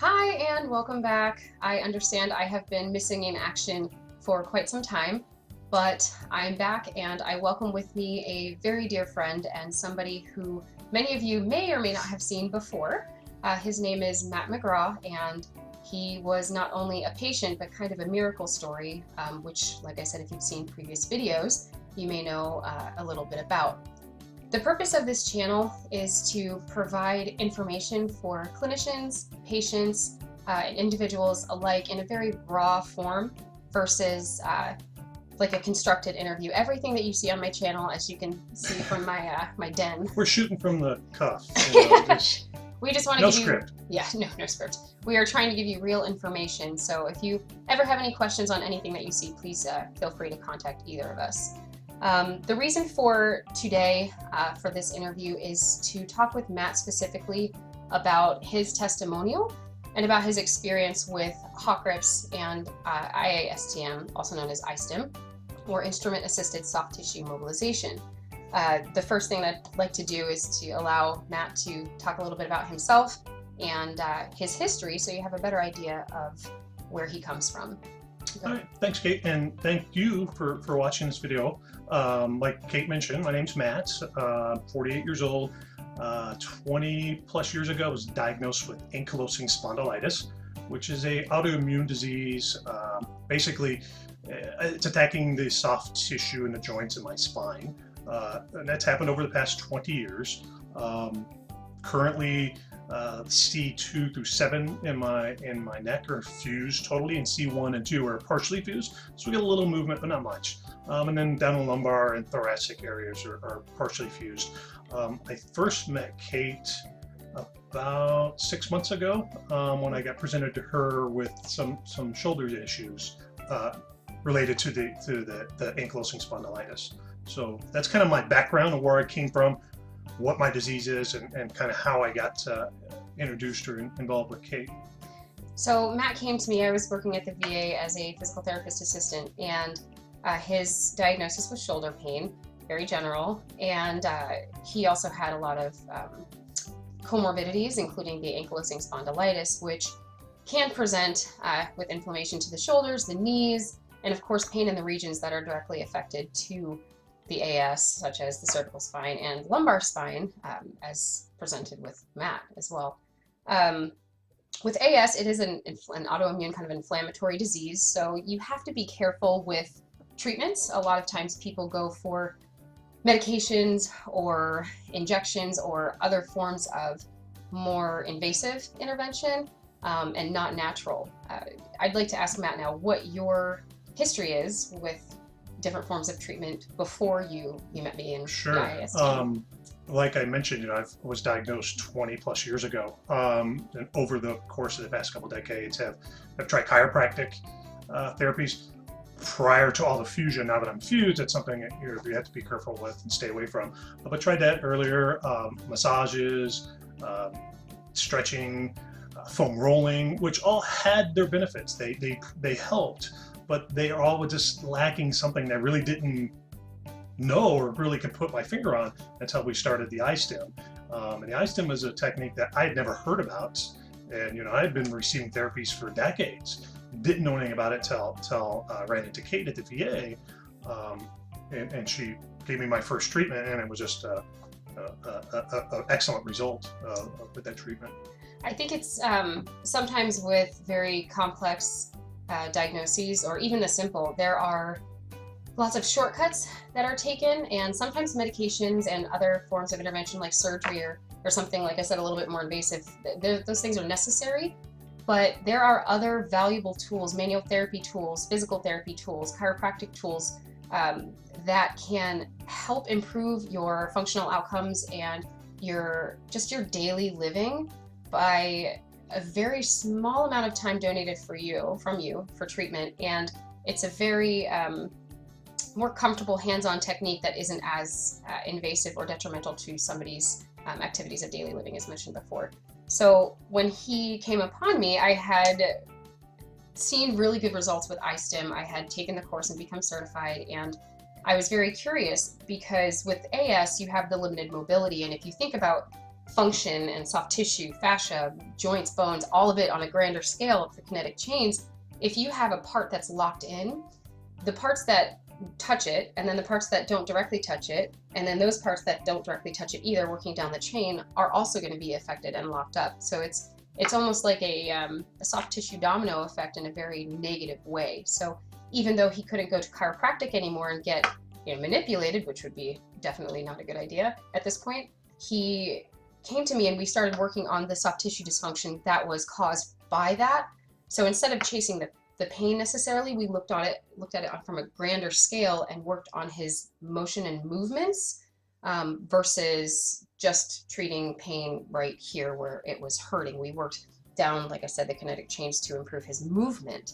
Hi and welcome back. I understand I have been missing in action for quite some time, but I'm back and I welcome with me a very dear friend and somebody who many of you may or may not have seen before. His name is Matt McGraw, and he was not only a patient but kind of a miracle story, which, like I said, if you've seen previous videos, you may know a little bit about. The purpose of this channel is to provide information for clinicians, patients, and individuals alike in a very raw form versus like a constructed interview. Everything that you see on my channel, as you can see from my my den. We're shooting from the cuff. We just want to no give script. you, no script. We are trying to give you real information. So if you ever have any questions on anything that you see, please feel free to contact either of us. The reason for today, for this interview, is to talk with Matt specifically about his testimonial and about his experience with HawkGrips and IASTM, also known as iSTIM, or Instrument Assisted Soft Tissue Mobilization. The first thing that I'd like to do is to allow Matt to talk a little bit about himself and his history, so you have a better idea of where he comes from. All right, thanks, Kate, and thank you for watching this video. Like Kate mentioned, my name's Matt, 48 years old. 20 plus years ago, I was diagnosed with Ankylosing Spondylitis, which is a autoimmune disease. Basically, it's attacking the soft tissue in the joints in my spine. And that's happened over the past 20 years. Currently, C2 through 7 in my neck are fused totally, and C1 and 2 are partially fused. So we get a little movement, but not much. And then down the lumbar and thoracic areas are partially fused. I first met Kate about 6 months ago when I got presented to her with some shoulder issues related to the ankylosing spondylitis. So that's kind of my background of where I came from, what my disease is, and kind of how I got introduced or involved with Kate. So Matt came to me. I was working at the VA as a physical therapist assistant, and his diagnosis was shoulder pain, very general, and he also had a lot of comorbidities, including the ankylosing spondylitis, which can present with inflammation to the shoulders, the knees, and of course pain in the regions that are directly affected to the AS, such as the cervical spine and lumbar spine, as presented with Matt as well. With AS, it is an autoimmune kind of inflammatory disease, so you have to be careful with treatments. A lot of times people go for medications or injections or other forms of more invasive intervention and not natural. I'd like to ask Matt now what your history is with different forms of treatment before you met me in Sure. the ISTM. Like I mentioned, I was diagnosed 20 plus years ago, and over the course of the past couple decades have tried chiropractic therapies. Prior to all the fusion, now that I'm fused, it's something that you have to be careful with and stay away from. But tried that earlier, massages, stretching, foam rolling, which all had their benefits. They helped, but they are all just lacking something that I really didn't know or really could put my finger on until we started the iSTIM. And the iSTIM is a technique that I had never heard about, and I had been receiving therapies for decades. Didn't know anything about it till I ran into Kate at the VA, and she gave me my first treatment, and it was just an excellent result with that treatment. I think it's sometimes with very complex diagnoses, or even the simple, there are lots of shortcuts that are taken, and sometimes medications and other forms of intervention like surgery or something, like I said, a little bit more invasive, those things are necessary. But there are other valuable tools, manual therapy tools, physical therapy tools, chiropractic tools that can help improve your functional outcomes and your daily living by a very small amount of time donated from you for treatment. And it's a very more comfortable hands-on technique that isn't as invasive or detrimental to somebody's activities of daily living, as mentioned before. So when he came upon me, I had seen really good results with iSTIM. I had taken the course and become certified, and I was very curious because with AS you have the limited mobility, and if you think about function and soft tissue, fascia, joints, bones, all of it on a grander scale of the kinetic chains, if you have a part that's locked in, the parts that touch it, and then the parts that don't directly touch it, and then those parts that don't directly touch it either, working down the chain, are also going to be affected and locked up. So it's almost like a soft tissue domino effect in a very negative way. So even though he couldn't go to chiropractic anymore and get manipulated, which would be definitely not a good idea at this point, he came to me and we started working on the soft tissue dysfunction that was caused by that. So instead of chasing the pain necessarily, we looked at it from a grander scale and worked on his motion and movements versus just treating pain right here where it was hurting. We worked down, like I said, the kinetic chains to improve his movement.